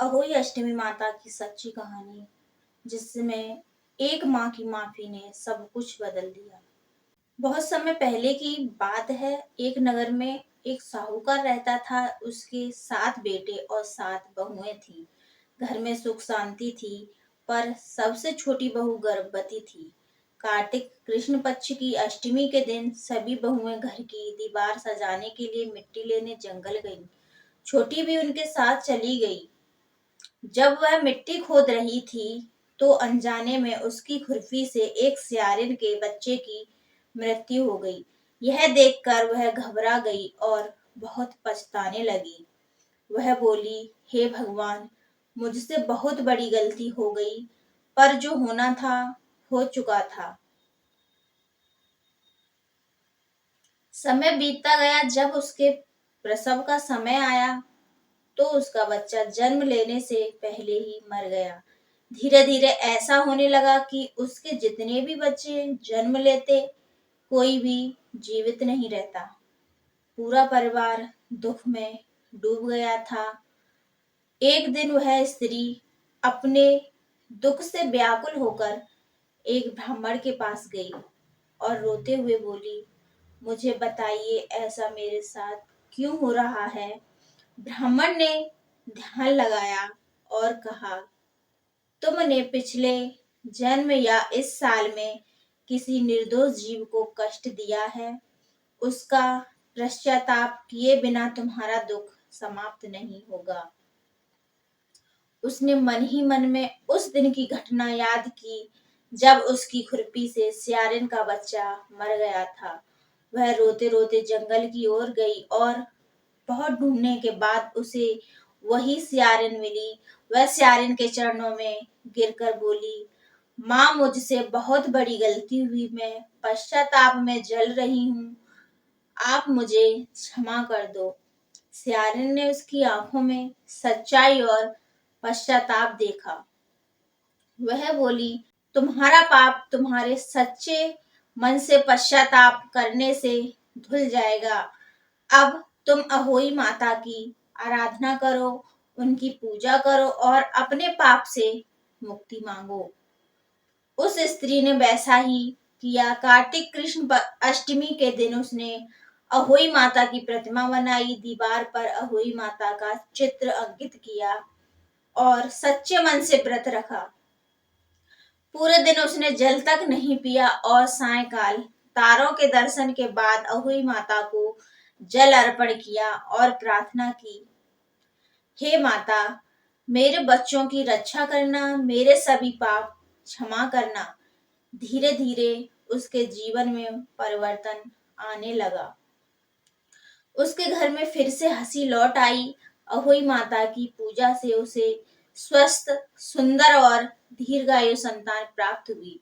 अहोई अष्टमी माता की सच्ची कहानी, जिसमें एक माँ की माफी ने सब कुछ बदल दिया। बहुत समय पहले की बात है। एक नगर में एक साहूकार रहता था। उसके 7 बेटे और 7 बहुएं थीं। घर में सुख शांति थी, पर सबसे छोटी बहू गर्भवती थी। कार्तिक कृष्ण पक्ष की अष्टमी के दिन सभी बहुएं घर की दीवार सजाने के लिए मिट्टी लेने जंगल गईं। छोटी भी उनके साथ चली गई। जब वह मिट्टी खोद रही थी, तो अनजाने में उसकी खुरपी से एक सियारिन के बच्चे की मृत्यु हो गई। यह देखकर वह घबरा गई और बहुत पछताने लगी। वह बोली, हे भगवान, मुझसे बहुत बड़ी गलती हो गई, पर जो होना था हो चुका था। समय बीतता गया। जब उसके प्रसव का समय आया, तो उसका बच्चा जन्म लेने से पहले ही मर गया। धीरे धीरे ऐसा होने लगा कि उसके जितने भी बच्चे जन्म लेते, कोई भी जीवित नहीं रहता। पूरा परिवार दुख में डूब गया था। एक दिन वह स्त्री अपने दुख से व्याकुल होकर एक ब्राह्मण के पास गई और रोते हुए बोली, मुझे बताइए, ऐसा मेरे साथ क्यों हो रहा है। ब्राह्मण ने ध्यान लगाया और कहा, तुमने पिछले जन्म या इस साल में किसी निर्दोष जीव को कष्ट दिया है। उसका पश्चाताप किए बिना तुम्हारा दुख समाप्त नहीं होगा। उसने मन ही मन में उस दिन की घटना याद की, जब उसकी खुरपी से सियारिन का बच्चा मर गया था। वह रोते रोते जंगल की ओर गई और बहुत ढूंढने के बाद उसे वही सियारिन मिली। वह सियारिन के चरणों में गिरकर बोली, माँ, मुझसे बहुत बड़ी गलती हुई। मैं पश्चाताप में जल रही हूँ। आप मुझे क्षमा कर दो। सियारिन ने उसकी आंखों में सच्चाई और पश्चाताप देखा। वह बोली, तुम्हारा पाप तुम्हारे सच्चे मन से पश्चाताप करने से धुल जाएगा। अब तुम अहोई माता की आराधना करो, उनकी पूजा करो और अपने पाप से मुक्ति मांगो। उस स्त्री ने वैसा ही किया। कार्तिक कृष्ण अष्टमी के दिन उसने अहोई माता की प्रतिमा बनाई, दीवार पर अहोई माता का चित्र अंकित किया और सच्चे मन से व्रत रखा। पूरे दिन उसने जल तक नहीं पिया और सायंकाल तारों के दर्शन के बाद अहोई माता को जल अर्पण किया और प्रार्थना की, हे माता, मेरे बच्चों की रक्षा करना, मेरे सभी पाप क्षमा करना। धीरे धीरे उसके जीवन में परिवर्तन आने लगा। उसके घर में फिर से हंसी लौट आई। अहोई माता की पूजा से उसे स्वस्थ, सुंदर और दीर्घायु संतान प्राप्त हुई।